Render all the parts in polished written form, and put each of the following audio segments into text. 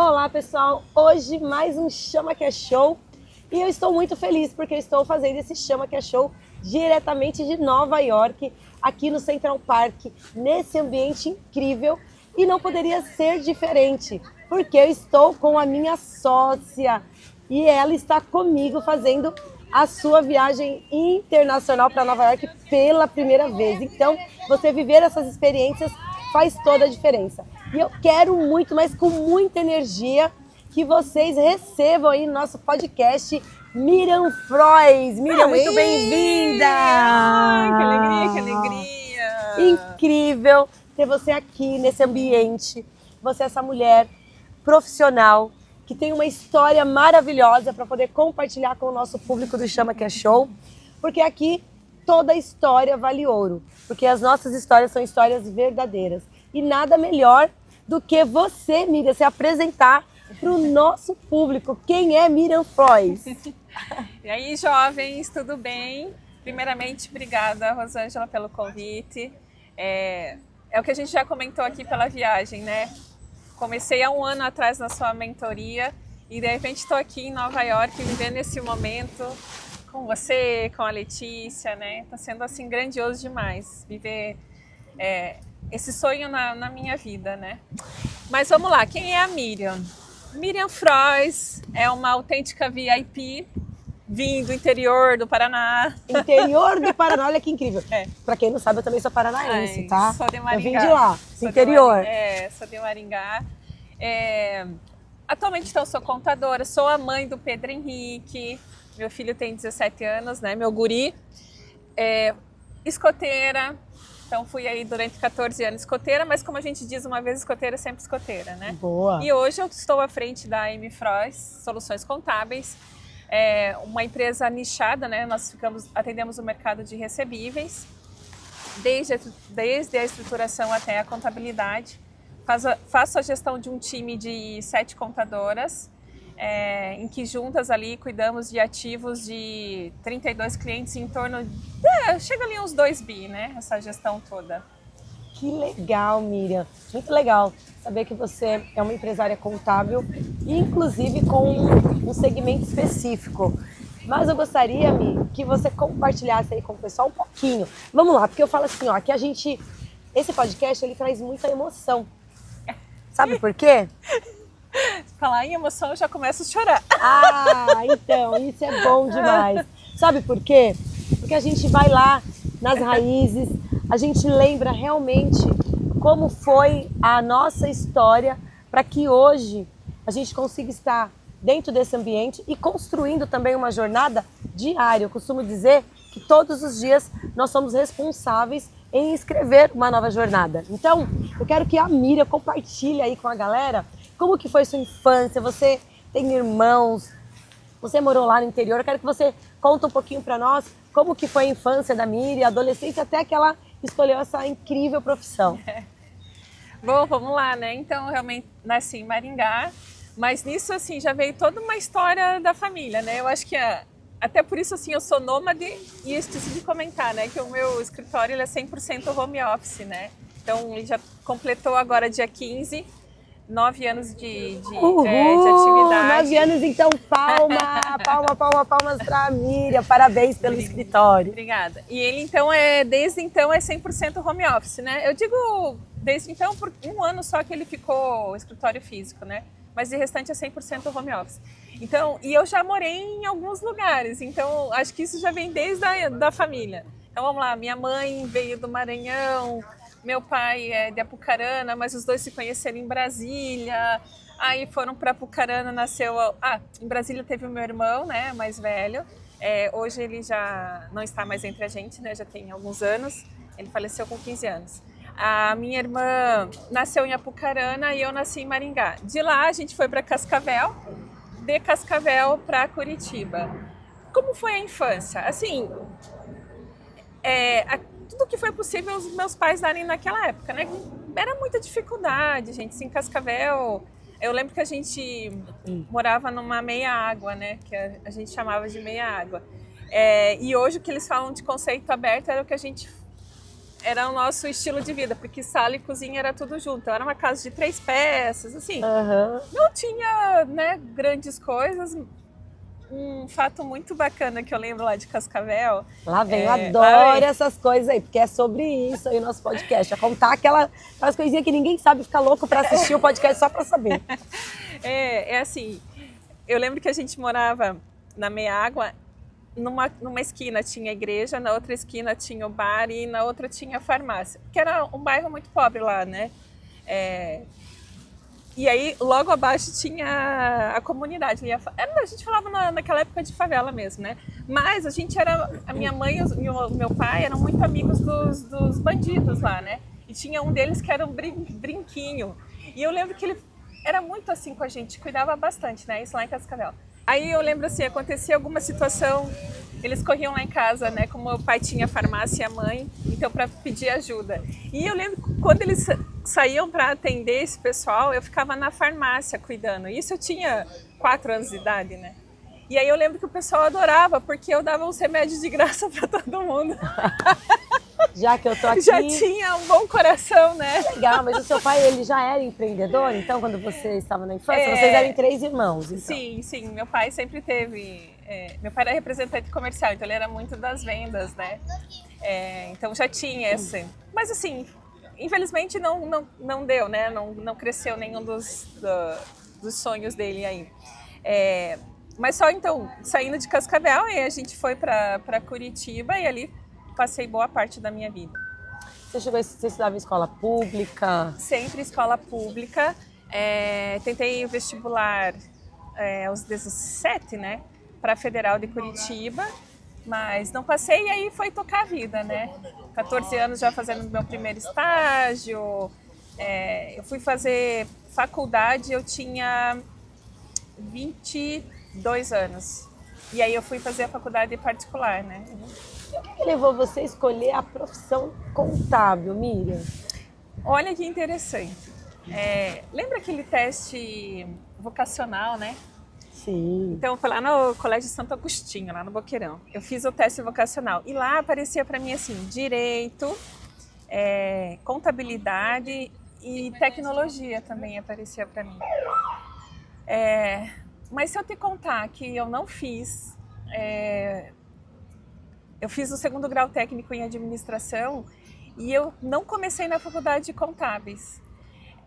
Olá pessoal, hoje mais um Chama Que É Show e eu estou muito feliz porque eu estou fazendo esse Chama Que É Show diretamente de Nova York, aqui no Central Park, nesse ambiente incrível e não poderia ser diferente, porque eu estou com a minha sócia e ela está comigo fazendo a sua viagem internacional para Nova York pela primeira vez. Então, você viver essas experiências faz toda a diferença. E eu quero muito, mas com muita energia, que vocês recebam aí no nosso podcast Miriam Frois. Miriam, muito bem-vinda! Que alegria, que alegria! Incrível ter você aqui nesse ambiente. Você é essa mulher profissional que tem uma história maravilhosa para poder compartilhar com o nosso público do Chama Que É Show, porque aqui toda história vale ouro, porque as nossas histórias são histórias verdadeiras. E nada melhor do que você, Miriam, se apresentar para o nosso público. Quem é Miriam Frois? E aí, jovens, tudo bem? Primeiramente, obrigada, Rosângela, pelo convite. É o que a gente já comentou aqui pela viagem, né? Comecei há um ano atrás na sua mentoria e de repente estou aqui em Nova York vivendo esse momento com você, com a Letícia, né? Tá sendo assim grandioso demais viver esse sonho na minha vida, né? Mas vamos lá, quem é a Miriam? Miriam Frois é uma autêntica VIP, vim do interior do Paraná. Interior do Paraná, olha que incrível. Para quem não sabe, eu também sou paranaense, tá? Sou de Maringá. Eu vim de lá, do interior. Sou de Maringá. Atualmente, então, sou contadora, sou a mãe do Pedro Henrique, meu filho tem 17 anos, né? Meu guri. Escoteira, então fui aí durante 14 anos escoteira, mas como a gente diz uma vez, escoteira é sempre escoteira, né? Boa! E hoje eu estou à frente da M Frois Soluções Contábeis, uma empresa nichada, né? Nós atendemos o mercado de recebíveis, desde a estruturação até a contabilidade. Faço a gestão de um time de 7 contadoras, em que juntas ali cuidamos de ativos de 32 clientes em torno chega ali uns 2 bi, né? Essa gestão toda. Que legal, Miriam. Muito legal saber que você é uma empresária contábil, inclusive com um segmento específico. Mas eu gostaria, Mi, que você compartilhasse aí com o pessoal um pouquinho. Vamos lá, porque eu falo assim, ó, que esse podcast, ele traz muita emoção. Sabe por quê? Falar em emoção, eu já começo a chorar. Ah, então, isso é bom demais. Sabe por quê? Porque a gente vai lá nas raízes, a gente lembra realmente como foi a nossa história para que hoje a gente consiga estar dentro desse ambiente e construindo também uma jornada diária. Eu costumo dizer que todos os dias nós somos responsáveis em escrever uma nova jornada. Então, eu quero que a Miriam compartilhe aí com a galera como que foi sua infância. Você tem irmãos, você morou lá no interior. Eu quero que você conte um pouquinho para nós como que foi a infância da Miriam, a adolescência, até que ela escolheu essa incrível profissão. Bom, vamos lá, né? Então, eu realmente nasci em Maringá, mas nisso, assim, já veio toda uma história da família, né? Eu acho que até por isso, assim, eu sou nômade e esqueci de comentar, né? Que o meu escritório, ele é 100% home office, né? Então, ele já completou agora, dia 15, 9 anos de atividade. 9 anos, então, palmas para a Miriam. Parabéns pelo escritório. Obrigada. E ele, então, desde então, é 100% home office, né? Eu digo desde então, por um ano só que ele ficou escritório físico, né? Mas de restante é 100% home office. Então, e eu já morei em alguns lugares, então acho que isso já vem desde da família. Então vamos lá, minha mãe veio do Maranhão, meu pai é de Apucarana, mas os dois se conheceram em Brasília, aí foram para Apucarana, em Brasília teve o meu irmão, né, mais velho, hoje ele já não está mais entre a gente, né, já tem alguns anos, ele faleceu com 15 anos. A minha irmã nasceu em Apucarana e eu nasci em Maringá. De lá a gente foi para Cascavel, de Cascavel para Curitiba. Como foi a infância? Assim, tudo que foi possível os meus pais darem naquela época, né? Era muita dificuldade, gente. Assim, em Cascavel, eu lembro que a gente morava numa meia água, né? Que a gente chamava de meia água. E hoje o que eles falam de conceito aberto era o que a gente era o nosso estilo de vida, porque sala e cozinha era tudo junto. Então, era uma casa de 3 peças, assim. Não tinha, né, grandes coisas. Um fato muito bacana que eu lembro lá de Cascavel. Lá vem, eu adoro essas coisas aí, porque é sobre isso aí o nosso podcast. É contar aquelas coisinhas que ninguém sabe, ficar louco pra assistir o podcast só pra saber. É assim, eu lembro que a gente morava na Meia Água, numa esquina tinha a igreja, na outra esquina tinha o bar e na outra tinha a farmácia, que era um bairro muito pobre lá, né? E aí, logo abaixo tinha a comunidade. A gente falava naquela época de favela mesmo, né? Mas a minha mãe e o meu pai eram muito amigos dos bandidos lá, né? E tinha um deles que era um brinquinho. E eu lembro que ele era muito assim com a gente, cuidava bastante, né? Isso lá em Cascavel. Aí eu lembro assim, acontecia alguma situação, eles corriam lá em casa, né? Como o pai tinha farmácia e a mãe, então para pedir ajuda. E eu lembro que quando eles saíam para atender esse pessoal, eu ficava na farmácia cuidando. Isso eu tinha 4 anos de idade, né? E aí eu lembro que o pessoal adorava, porque eu dava uns remédios de graça para todo mundo. Já que eu tô aqui... Já tinha um bom coração, né? Legal, mas o seu pai, ele já era empreendedor? Então, quando você estava na infância, vocês eram 3 irmãos, então? Sim. Meu pai sempre teve... meu pai era representante comercial, então ele era muito das vendas, né? Então já tinha esse... Mas assim, infelizmente não deu, né? Não cresceu nenhum dos sonhos dele aí. Mas só então, saindo de Cascavel, aí a gente foi para Curitiba e ali passei boa parte da minha vida. Você estudava em escola pública? Sempre escola pública. Tentei o vestibular aos 17, né? Para a Federal de Curitiba, mas não passei e aí foi tocar a vida, né? 14 anos já fazendo meu primeiro estágio. Eu fui fazer faculdade, eu tinha 22 anos. E aí eu fui fazer a faculdade particular, né? O que levou você a escolher a profissão contábil, Miriam? Olha que interessante. Lembra aquele teste vocacional, né? Sim. Então, foi lá no Colégio Santo Agostinho, lá no Boqueirão. Eu fiz o teste vocacional. E lá aparecia para mim assim, direito, contabilidade e tecnologia também aparecia para mim. Mas se eu te contar que eu não fiz... eu fiz o 2º grau técnico em administração e eu não comecei na faculdade de contábeis.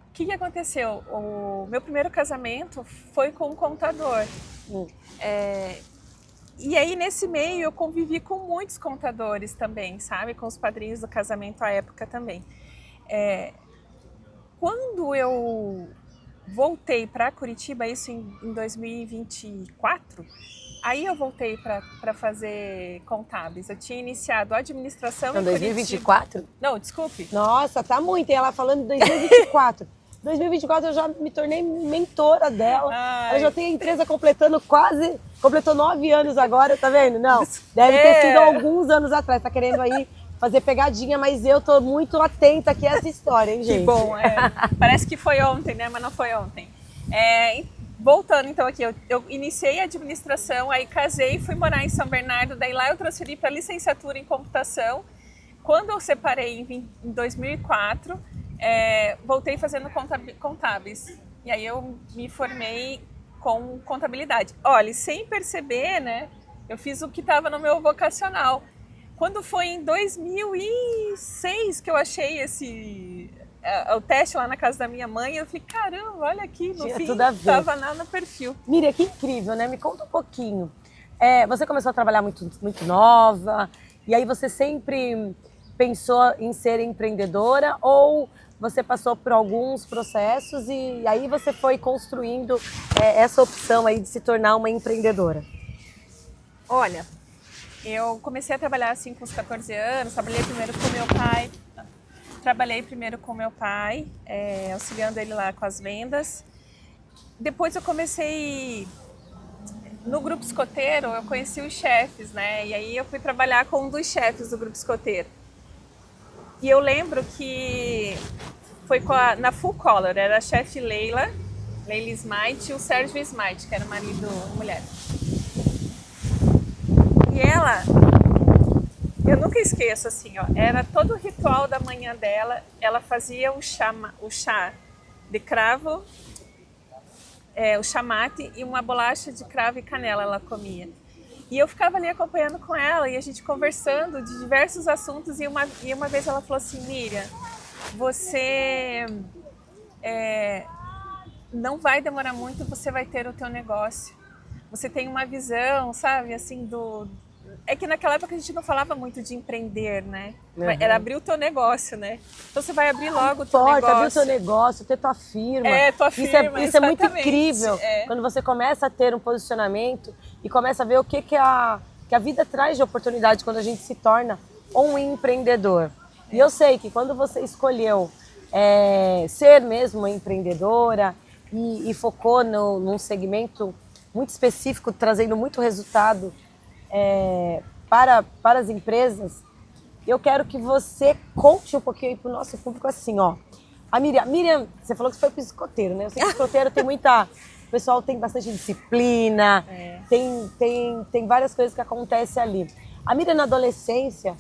O que aconteceu? O meu primeiro casamento foi com um contador. E aí, nesse meio, eu convivi com muitos contadores também, sabe? Com os padrinhos do casamento à época também. Quando eu voltei para Curitiba, isso em 2024, aí eu voltei para fazer contábeis. Eu tinha iniciado administração em 2024? Não, desculpe. Nossa, tá muito. E ela falando de 2024. 2024 eu já me tornei mentora dela. Ela já tem a empresa completou 9 anos agora, tá vendo? Não, deve ter sido alguns anos atrás. Tá querendo aí fazer pegadinha, mas eu tô muito atenta aqui a essa história, hein, gente? Que bom, parece que foi ontem, né? Mas não foi ontem. Voltando então aqui, eu iniciei a administração, aí casei, fui morar em São Bernardo, daí lá eu transferi para licenciatura em computação. Quando eu separei em 2004, voltei fazendo contábeis. E aí eu me formei com contabilidade. Olha, sem perceber, né? Eu fiz o que estava no meu vocacional. Quando foi em 2006 que eu achei o teste lá na casa da minha mãe, eu falei, caramba, olha aqui, no fim, estava lá no perfil. Miriam, que incrível, né? Me conta um pouquinho. Você começou a trabalhar muito, muito nova, e aí você sempre pensou em ser empreendedora, ou você passou por alguns processos e aí você foi construindo essa opção aí de se tornar uma empreendedora? Olha, eu comecei a trabalhar assim com os 14 anos, trabalhei primeiro com meu pai, auxiliando ele lá com as vendas. Depois eu comecei no grupo escoteiro, eu conheci os chefes, né? E aí eu fui trabalhar com um dos chefes do grupo escoteiro. E eu lembro que foi na Full Color, era a chefe Leila Smite e o Sérgio Smite, que era marido e mulher. E eu nunca esqueço, assim, ó, era todo o ritual da manhã dela, ela fazia o chá de cravo, o chamate e uma bolacha de cravo e canela ela comia. E eu ficava ali acompanhando com ela e a gente conversando de diversos assuntos e uma vez ela falou assim, Miriam, você não vai demorar muito, você vai ter o teu negócio. Você tem uma visão, sabe, assim, É que naquela época a gente não falava muito de empreender, né? Uhum. Era abrir o teu negócio, né? Então você vai abrir logo o teu Pode negócio. abrir o teu negócio, ter tua firma. Tua firma, isso é muito incrível. Quando você começa a ter um posicionamento e começa a ver o que a vida traz de oportunidade quando a gente se torna um empreendedor. E eu sei que quando você escolheu ser mesmo uma empreendedora e focou num segmento muito específico, trazendo muito resultado para as empresas, eu quero que você conte um pouquinho aí para o nosso público assim, ó. A Miriam, você falou que você foi para o escoteiro, né? Eu sei que o escoteiro tem muita... O pessoal tem bastante disciplina, tem várias coisas que acontecem ali. A Miriam na adolescência,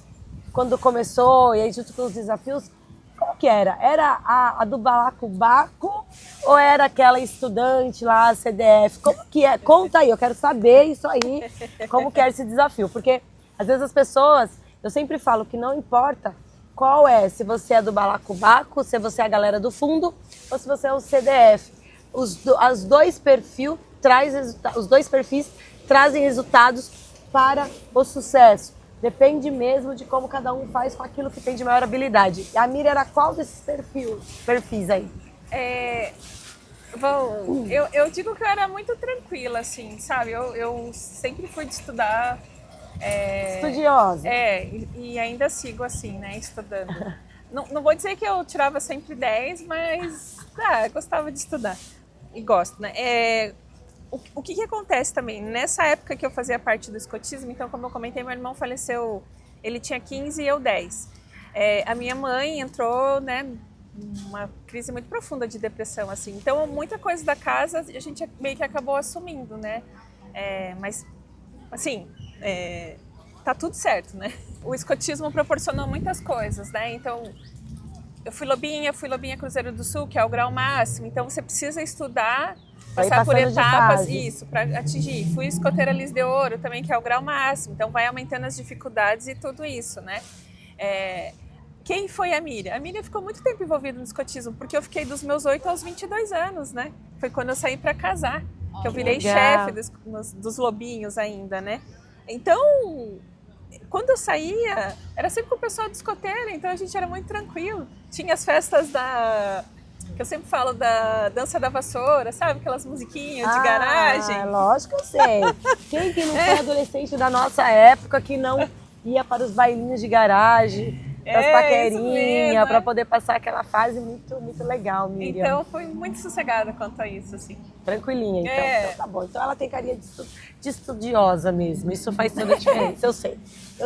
quando começou, e aí junto com os desafios, como que era? Era a do balacobaco ou era aquela estudante lá, a CDF? Como que é? Conta aí, eu quero saber isso aí, como que era esse desafio. Porque às vezes as pessoas, eu sempre falo que não importa qual se você é do balacobaco, se você é a galera do fundo ou se você é o CDF. Os dois perfis trazem resultados para o sucesso. Depende mesmo de como cada um faz com aquilo que tem de maior habilidade. E a Miriam era qual desses perfis aí? Bom, eu digo que eu era muito tranquila, assim, sabe? Eu sempre fui de estudar. Estudiosa. E ainda sigo assim, né? Estudando. Não vou dizer que eu tirava sempre 10, mas gostava de estudar. E gosto, né? O que acontece também? Nessa época que eu fazia parte do escotismo, então, como eu comentei, meu irmão faleceu, ele tinha 15 e eu 10. A minha mãe entrou, né, numa crise muito profunda de depressão, assim. Então, muita coisa da casa a gente meio que acabou assumindo, né? Mas, assim, tá tudo certo, né? O escotismo proporcionou muitas coisas, né? Então, eu fui lobinha Cruzeiro do Sul, que é o grau máximo. Então, você precisa estudar, passar por etapas, isso, para atingir. Fui escoteira Lis de Ouro também, que é o grau máximo. Então, vai aumentando as dificuldades e tudo isso, né? Quem foi a Miriam? A Miriam ficou muito tempo envolvida no escotismo, porque eu fiquei dos meus 8 aos 22 anos, né? Foi quando eu saí para casar, que eu virei chefe dos lobinhos ainda, né? Então, quando eu saía, era sempre com o pessoal de escoteira, então a gente era muito tranquilo. Tinha as festas que eu sempre falo da dança da vassoura, sabe? Aquelas musiquinhas de garagem. Lógico que eu sei. Quem que não foi adolescente da nossa época que não ia para os bailinhos de garagem, das paquerinhas, para poder passar aquela fase muito, muito legal, Miriam. Então, fui muito sossegada quanto a isso, assim. Tranquilinha, então. Então tá bom. Então ela tem carinha de estudiosa mesmo. Isso faz toda a diferença. Eu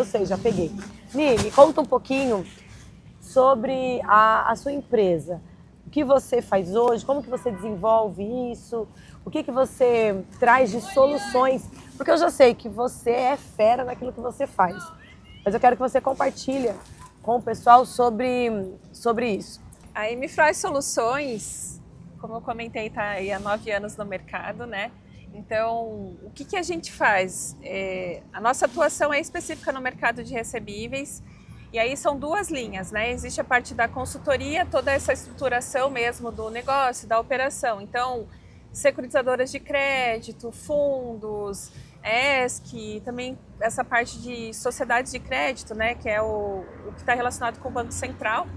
sei, já peguei. Miri, conta um pouquinho sobre a sua empresa. O que você faz hoje? Como que você desenvolve isso? O que você traz de soluções? Porque eu já sei que você é fera naquilo que você faz. Mas eu quero que você compartilhe com o pessoal sobre isso. A MFry Soluções, como eu comentei, está aí há 9 anos no mercado, né? Então, o que a gente faz? A nossa atuação é específica no mercado de recebíveis, e aí são 2 linhas, né? Existe a parte da consultoria, toda essa estruturação mesmo do negócio, da operação. Então, securitizadoras de crédito, fundos, ESC, também essa parte de sociedades de crédito, né? Que é o que está relacionado com o Banco Central.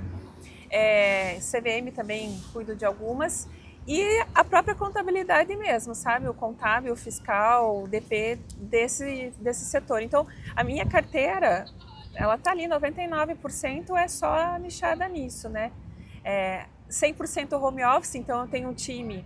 CVM também cuido de algumas. E a própria contabilidade mesmo, sabe? O contábil, o fiscal, o DP desse setor. Então, a minha carteira, ela tá ali, 99% é só nichada nisso, né? 100% home office, então eu tenho um time.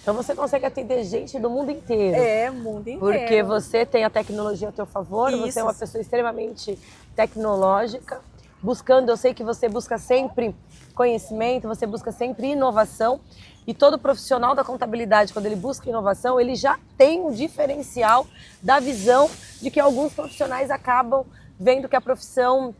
Então você consegue atender gente do mundo inteiro. Mundo inteiro. Porque você tem a tecnologia a teu favor, isso. Você é uma pessoa extremamente tecnológica, buscando, eu sei que você busca sempre conhecimento, você busca sempre inovação. E todo profissional da contabilidade, quando ele busca inovação, ele já tem um diferencial da visão de que alguns profissionais acabam vendo que a profissão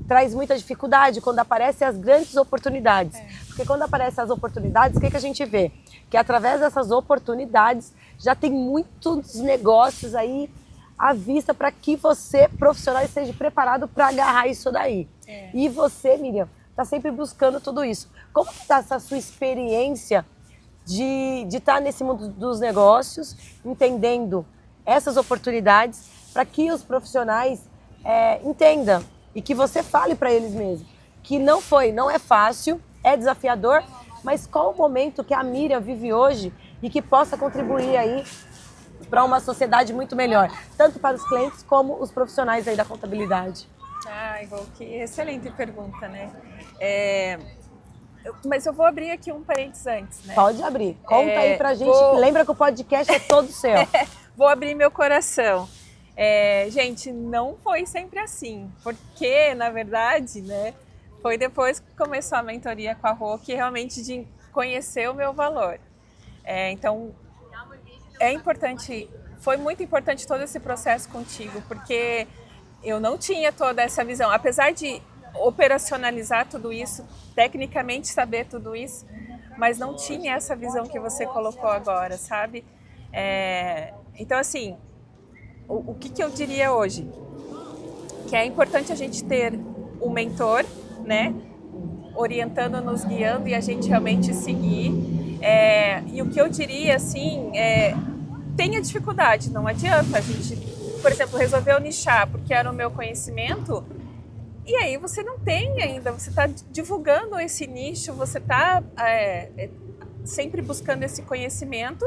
traz muita dificuldade quando aparecem as grandes oportunidades. Porque quando aparecem as oportunidades, o que a gente vê? Que através dessas oportunidades já tem muitos negócios aí à vista para que você, profissional, esteja preparado para agarrar isso daí. E você, Miriam, está sempre buscando tudo isso. Como está essa sua experiência de estar nesse mundo dos negócios, entendendo essas oportunidades, para que os profissionais entendam e que você fale para eles mesmos que não é fácil, é desafiador, mas qual o momento que a Miriam vive hoje e que possa contribuir aí para uma sociedade muito melhor, tanto para os clientes como os profissionais aí da contabilidade? Igual, que excelente pergunta, né? Mas eu vou abrir aqui um parênteses antes, né? Pode abrir. Conta aí pra gente. Lembra que o podcast é todo seu. Vou abrir meu coração. Gente, não foi sempre assim, porque, na verdade, né, foi depois que começou a mentoria com a Rô que realmente de conhecer o meu valor. Então, é importante, foi muito importante todo esse processo contigo, porque eu não tinha toda essa visão, apesar de operacionalizar tudo isso, tecnicamente saber tudo isso, mas não tinha essa visão que você colocou agora, sabe? Então, assim, o que eu diria hoje? Que é importante a gente ter um mentor, né? Orientando, nos guiando e a gente realmente seguir. E o que eu diria, assim, tenha dificuldade, não adianta. A gente, por exemplo, resolveu nichar porque era o meu conhecimento, e aí você não tem ainda, você está divulgando esse nicho, você está sempre buscando esse conhecimento,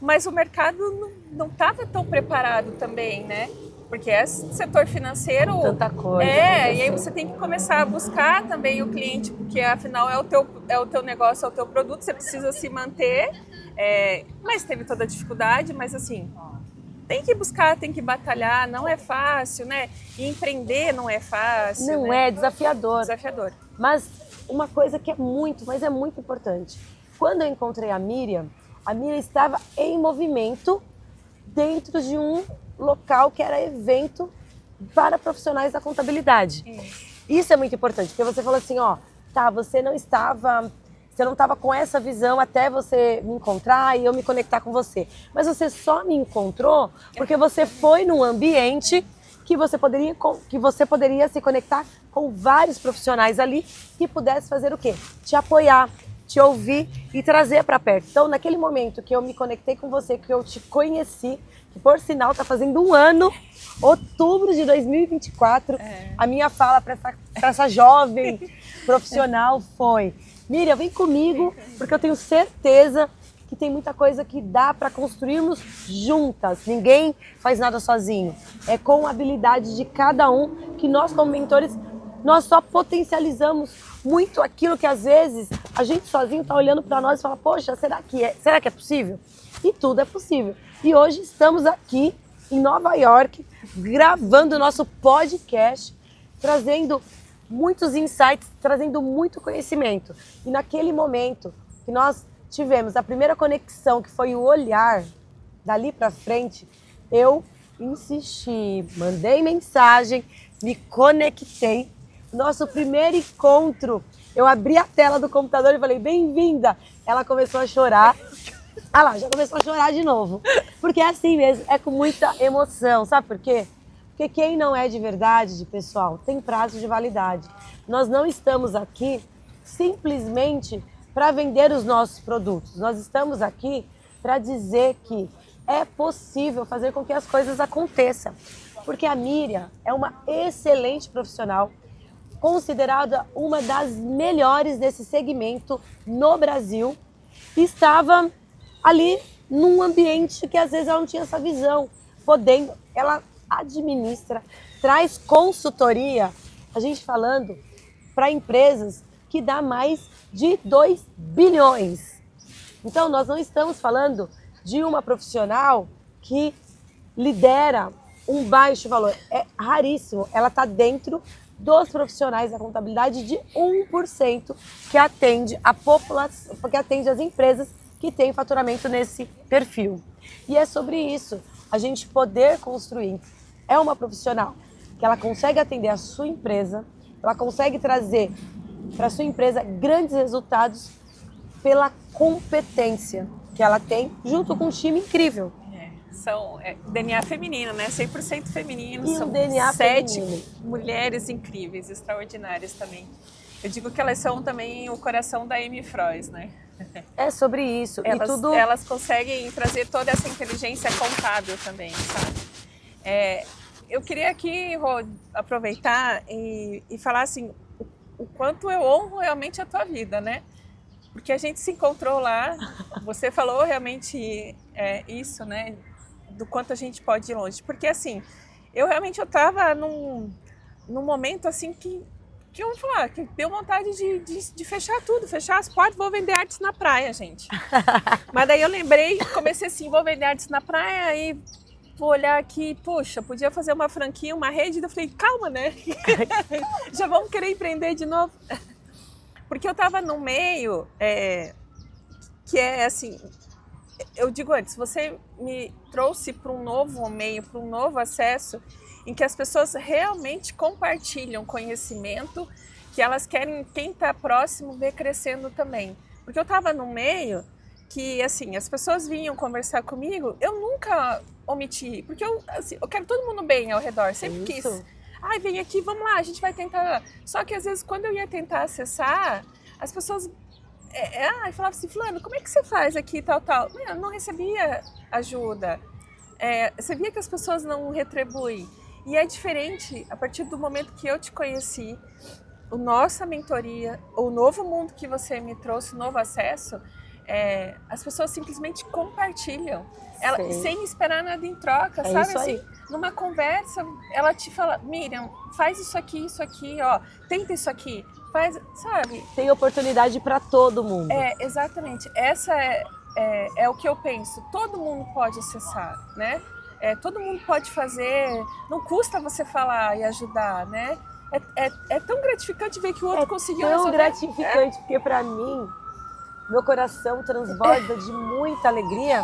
mas o mercado não estava tão preparado também, né? Porque é setor financeiro. Tanta coisa. E aí você tem que começar a buscar também o cliente, porque afinal é o teu negócio, é o teu produto, você precisa se manter. Mas teve toda a dificuldade, mas assim, tem que buscar, tem que batalhar, não é fácil, né? E empreender não é fácil. Não né? é desafiador. Desafiador. Mas uma coisa que é muito importante. Quando eu encontrei a Miriam estava em movimento dentro de um local que era evento para profissionais da contabilidade. Isso é muito importante, porque você falou assim, você não estava com essa visão até você me encontrar e eu me conectar com você. Mas você só me encontrou porque você foi num ambiente que você poderia se conectar com vários profissionais ali que pudesse fazer o quê? Te apoiar, te ouvir e trazer para perto. Então, naquele momento que eu me conectei com você, que eu te conheci, que por sinal está fazendo um ano, outubro de 2024, a minha fala para essa jovem profissional foi: Miriam, vem comigo, porque eu tenho certeza que tem muita coisa que dá para construirmos juntas. Ninguém faz nada sozinho. É com a habilidade de cada um que nós, como mentores, nós só potencializamos muito aquilo que às vezes a gente sozinho está olhando para nós e fala, poxa, será que é possível? E tudo é possível. E hoje estamos aqui em Nova York, gravando o nosso podcast, trazendo muitos insights, trazendo muito conhecimento. E naquele momento que nós tivemos a primeira conexão, que foi o olhar, dali para frente, eu insisti, mandei mensagem, me conectei. Nosso primeiro encontro, eu abri a tela do computador e falei, bem-vinda. Ela começou a chorar. Ah lá, já começou a chorar de novo. Porque é assim mesmo, é com muita emoção. Sabe por quê? Porque quem não é de verdade, pessoal, tem prazo de validade. Nós não estamos aqui simplesmente para vender os nossos produtos. Nós estamos aqui para dizer que é possível fazer com que as coisas aconteçam. Porque a Miriam é uma excelente profissional, considerada uma das melhores desse segmento no Brasil, e estava ali num ambiente que às vezes ela não tinha essa visão, ela administra, traz consultoria, a gente falando para empresas que dá mais de 2 bilhões. Então nós não estamos falando de uma profissional que lidera um baixo valor, é raríssimo, ela está dentro dos profissionais da contabilidade de 1% que atende a população, que atende as empresas que têm faturamento nesse perfil. E é sobre isso, a gente poder construir é uma profissional que ela consegue atender a sua empresa, ela consegue trazer para a sua empresa grandes resultados pela competência que ela tem junto com um time incrível. São DNA feminino, né? 100% feminino. E são um DNA 7 feminino. mulheres incríveis, extraordinárias também. Eu digo que elas são também o coração da Amy Frois, né? É sobre isso. Elas conseguem trazer toda essa inteligência contábil também, sabe? Eu queria aqui, Rô, aproveitar e falar assim, o quanto eu honro realmente a tua vida, né? Porque a gente se encontrou lá, você falou realmente isso, né? Do quanto a gente pode ir longe. Porque assim, eu estava num momento assim que eu vou falar, que deu vontade de fechar tudo, fechar as portas, vou vender artes na praia, gente. Mas daí eu lembrei, comecei assim, vou vender artes na praia e vou olhar aqui, poxa, podia fazer uma franquia, uma rede. Eu falei, calma, né? Já vamos querer empreender de novo. Porque eu estava no meio que é assim, eu digo antes, você me trouxe para um novo meio, para um novo acesso, em que as pessoas realmente compartilham conhecimento, que elas querem quem está próximo ver crescendo também. Porque eu estava no meio que, assim, as pessoas vinham conversar comigo, eu nunca omiti, porque eu quero todo mundo bem ao redor, sempre quis. Ai, vem aqui, vamos lá, a gente vai tentar. Só que às vezes quando eu ia tentar acessar, as pessoas falavam assim, fulano, como é que você faz aqui, tal. Eu não recebia ajuda. Você via que as pessoas não retribuem. E é diferente, a partir do momento que eu te conheci, a nossa mentoria, o novo mundo que você me trouxe, o novo acesso, as pessoas simplesmente compartilham, sem esperar nada em troca, sabe? Isso aí. Assim, numa conversa, ela te fala, Miriam, faz isso aqui, ó, tenta isso aqui, faz, sabe? Tem oportunidade para todo mundo. Exatamente. Essa é o que eu penso. Todo mundo pode acessar, né? Todo mundo pode fazer. Não custa você falar e ajudar, né? É tão gratificante ver que o outro conseguiu resolver. É tão gratificante, porque para mim, meu coração transborda de muita alegria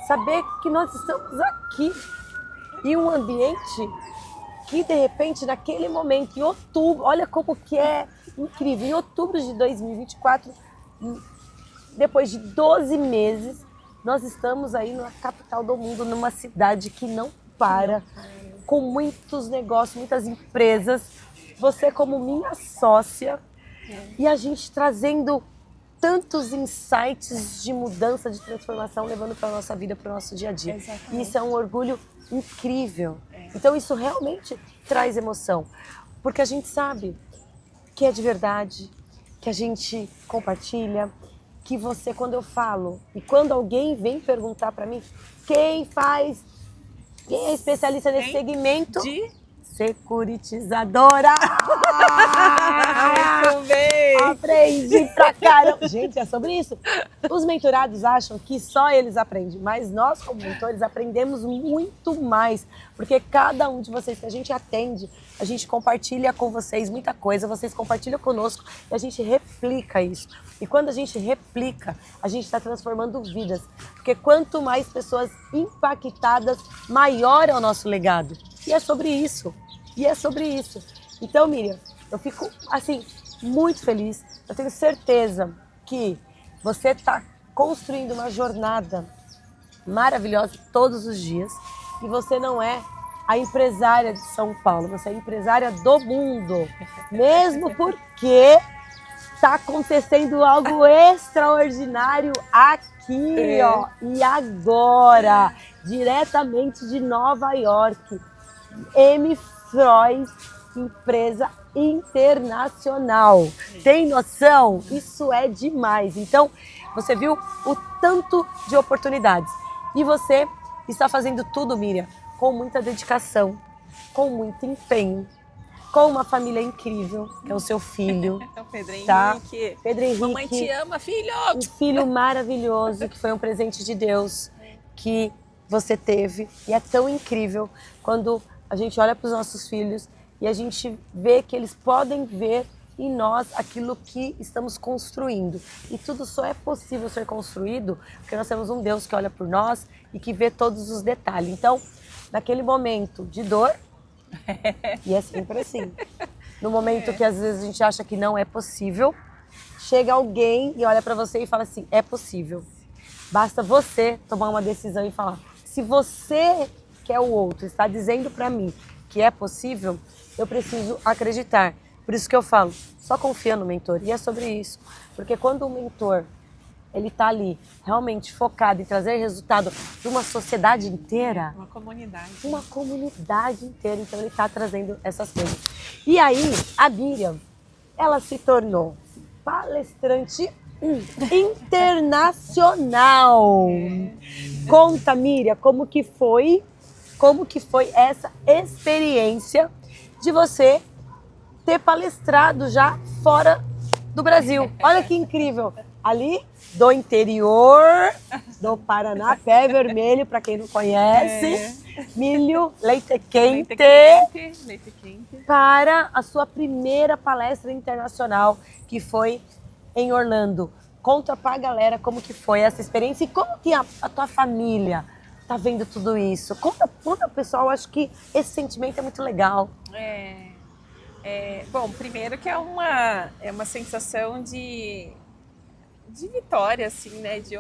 saber que nós estamos aqui em um ambiente que, de repente, naquele momento, em outubro, olha como que é incrível, em outubro de 2024, depois de 12 meses, nós estamos aí na capital do mundo, numa cidade que não para, com muitos negócios, muitas empresas, você como minha sócia, e a gente trazendo tantos insights de mudança, de transformação, levando para a nossa vida, para o nosso dia a dia. Exatamente. E isso é um orgulho incrível. Então isso realmente traz emoção, porque a gente sabe que é de verdade, que a gente compartilha, que você, quando eu falo, e quando alguém vem perguntar para mim, quem é especialista nesse segmento? Securitizadora! Muito bem! Aprendi pra caramba! Gente, é sobre isso. Os mentorados acham que só eles aprendem, mas nós, como mentores, aprendemos muito mais, porque cada um de vocês que a gente atende, a gente compartilha com vocês muita coisa, vocês compartilham conosco e a gente replica isso. E quando a gente replica, a gente está transformando vidas, porque quanto mais pessoas impactadas, maior é o nosso legado. E é sobre isso. Então, Miriam, eu fico, assim, muito feliz. Eu tenho certeza que você está construindo uma jornada maravilhosa todos os dias. E você não é a empresária de São Paulo, você é a empresária do mundo. Mesmo porque está acontecendo algo extraordinário aqui, ó. E agora, diretamente de Nova York, Amy Frois, empresa internacional. Tem noção? Isso é demais. Então, você viu o tanto de oportunidades. E você está fazendo tudo, Miriam, com muita dedicação, com muito empenho, com uma família incrível, que é o seu filho. O Pedro Henrique. Tá? Pedro Henrique. Mamãe te ama, filho! Um filho maravilhoso, que foi um presente de Deus, que você teve. E é tão incrível quando a gente olha para os nossos filhos e a gente vê que eles podem ver em nós aquilo que estamos construindo. E tudo só é possível ser construído porque nós temos um Deus que olha por nós e que vê todos os detalhes. Então, naquele momento de dor, e é sempre assim, no momento que às vezes a gente acha que não é possível, chega alguém e olha para você e fala assim, é possível. Basta você tomar uma decisão e falar, se você que é o outro está dizendo para mim que é possível, eu preciso acreditar. Por isso que eu falo, só confia no mentor. E é sobre isso. Porque quando o mentor ele está ali realmente focado em trazer resultado para uma sociedade inteira. Uma comunidade. Uma comunidade inteira. Então ele está trazendo essas coisas. E aí, a Miriam, ela se tornou palestrante internacional. Conta, Miriam, como que foi essa experiência de você ter palestrado já fora do Brasil. Olha que incrível. Ali do interior do Paraná, pé vermelho, para quem não conhece, milho, leite quente, para a sua primeira palestra internacional, que foi em Orlando. Conta pra galera como que foi essa experiência e como que a tua família tá vendo tudo isso. Conta pessoal, acho que esse sentimento é muito legal. Bom, primeiro que é uma sensação de vitória, assim, né? De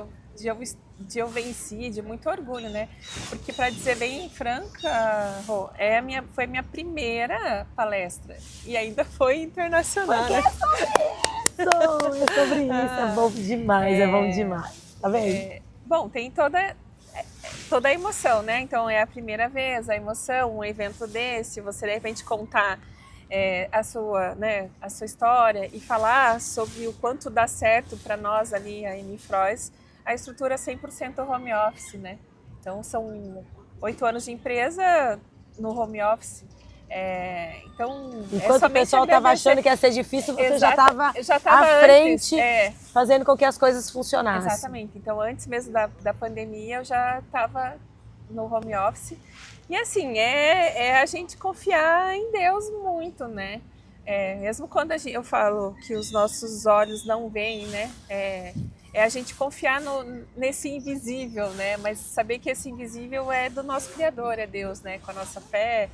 eu venci, de muito orgulho, né? Porque, para dizer bem franca, Rô, foi minha primeira palestra e ainda foi internacional. Né? É sobre isso, é bom demais, é bom demais. Tá vendo? Bom, tem toda a emoção, né? Então é a primeira vez, a emoção, um evento desse, você de repente contar a sua história e falar sobre o quanto dá certo para nós ali, a Emifrois, a estrutura 100% home office, né? Então são 8 anos de empresa no home office. Então, enquanto o pessoal estava achando que ia ser difícil, você já estava à frente, fazendo com que as coisas funcionassem. Exatamente. Então, antes mesmo da pandemia, eu já estava no home office. E assim, a gente confiar em Deus muito, né? Mesmo quando eu falo que os nossos olhos não veem, né? É a gente confiar nesse invisível, né? Mas saber que esse invisível é do nosso Criador, é Deus, né? Com a nossa fé,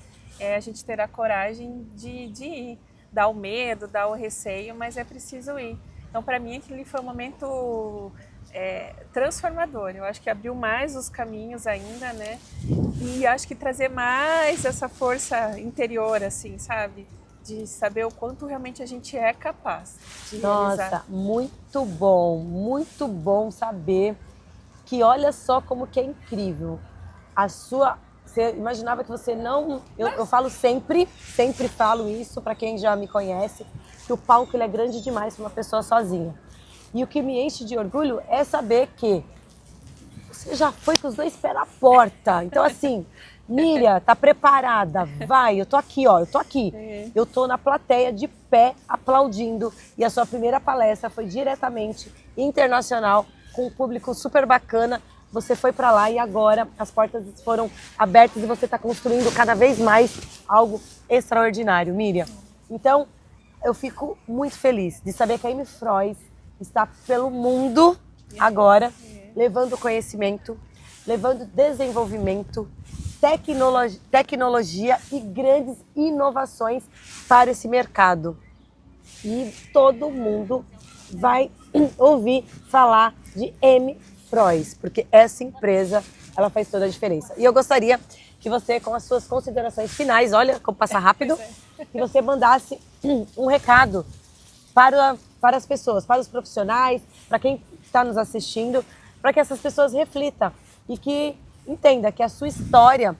a gente ter a coragem de ir. Dá o medo, dá o receio, mas é preciso ir. Então, para mim, aquele foi um momento transformador. Eu acho que abriu mais os caminhos ainda, né? E acho que trazer mais essa força interior, assim, sabe? De saber o quanto realmente a gente é capaz de realizar. Nossa, muito bom saber que olha só como que é incrível. Você imaginava que você não... Eu falo sempre falo isso para quem já me conhece, que o palco ele é grande demais para uma pessoa sozinha. E o que me enche de orgulho é saber que você já foi com os 2 pés na porta. Então assim, Miriam, tá preparada? Vai, eu tô aqui. Eu tô na plateia de pé aplaudindo. E a sua primeira palestra foi diretamente internacional, com um público super bacana. Você foi para lá e agora as portas foram abertas e você está construindo cada vez mais algo extraordinário, Miriam. Então, eu fico muito feliz de saber que a Emifrois está pelo mundo agora, levando conhecimento, levando desenvolvimento, tecnologia e grandes inovações para esse mercado. E todo mundo vai ouvir falar de Emifrois, porque essa empresa, ela faz toda a diferença. E eu gostaria que você, com as suas considerações finais, olha como passa rápido, que você mandasse um recado para as pessoas, para os profissionais, para quem está nos assistindo, para que essas pessoas reflitam e que entenda que a sua história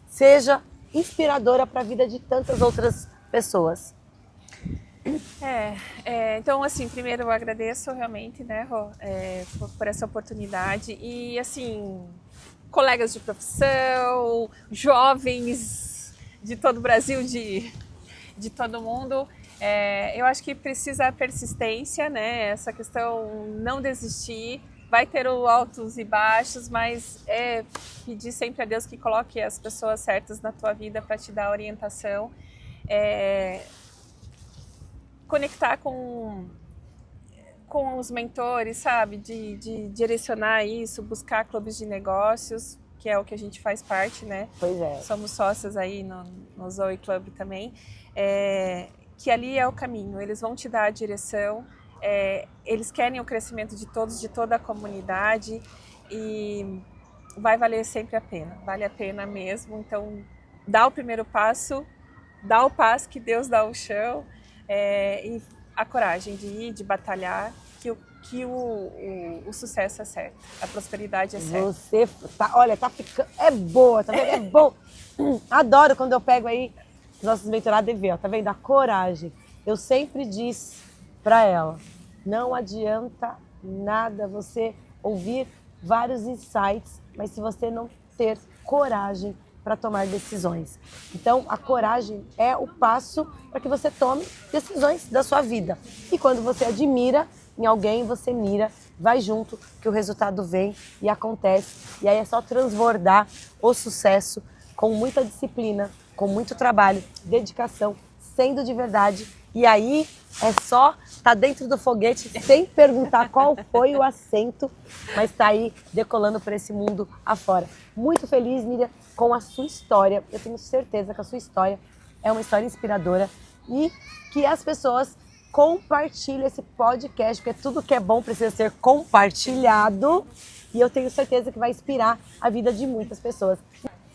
seja inspiradora para a vida de tantas outras pessoas. Então, assim, primeiro eu agradeço realmente, né, Rô, por essa oportunidade e, assim, colegas de profissão, jovens de todo o Brasil, de todo mundo, eu acho que precisa persistência, né, essa questão não desistir, vai ter os altos e baixos, mas pedir sempre a Deus que coloque as pessoas certas na tua vida para te dar orientação. conectar com os mentores, sabe? De direcionar isso, buscar clubes de negócios, que é o que a gente faz parte, né? Pois é. Somos sócias aí no Zoe Club também. Que ali é o caminho, eles vão te dar a direção, eles querem o crescimento de todos, de toda a comunidade, e vai valer sempre a pena, vale a pena mesmo. Então, dá o primeiro passo, dá o passo que Deus dá o chão, e a coragem de ir, de batalhar, que o sucesso é certo, a prosperidade é certa. Você olha, tá ficando, é boa, tá vendo? É bom. Adoro quando eu pego aí os nossos mentorados e ver, ó, tá vendo? A coragem. Eu sempre disse pra ela, não adianta nada você ouvir vários insights, mas se você não ter coragem para tomar decisões. Então, a coragem é o passo para que você tome decisões da sua vida. E quando você admira em alguém, você mira, vai junto, que o resultado vem e acontece. E aí é só transbordar o sucesso com muita disciplina, com muito trabalho, dedicação, sendo de verdade. E aí é só estar dentro do foguete sem perguntar qual foi o assento, mas está aí decolando para esse mundo afora. Muito feliz, Miriam, com a sua história. Eu tenho certeza que a sua história é uma história inspiradora e que as pessoas compartilhem esse podcast, porque tudo que é bom precisa ser compartilhado e eu tenho certeza que vai inspirar a vida de muitas pessoas.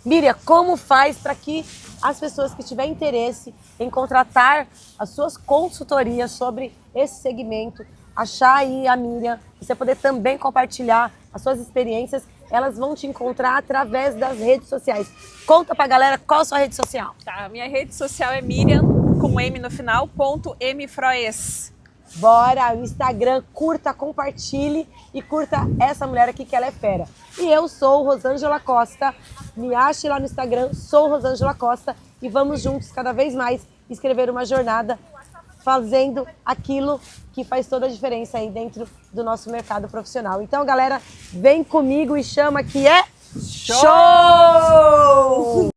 Miriam, como faz para que as pessoas que tiverem interesse em contratar as suas consultorias sobre esse segmento, achar aí a Miriam, você poder também compartilhar as suas experiências, elas vão te encontrar através das redes sociais. Conta pra galera qual a sua rede social. Tá, minha rede social é Miriam, com M no final, _mfroes. Bora, o Instagram, curta, compartilhe e curta essa mulher aqui que ela é fera. E eu sou Rosângela Costa, me ache lá no Instagram, sou Rosângela Costa e vamos juntos cada vez mais escrever uma jornada fazendo aquilo que faz toda a diferença aí dentro do nosso mercado profissional. Então, galera, vem comigo e chama que é show!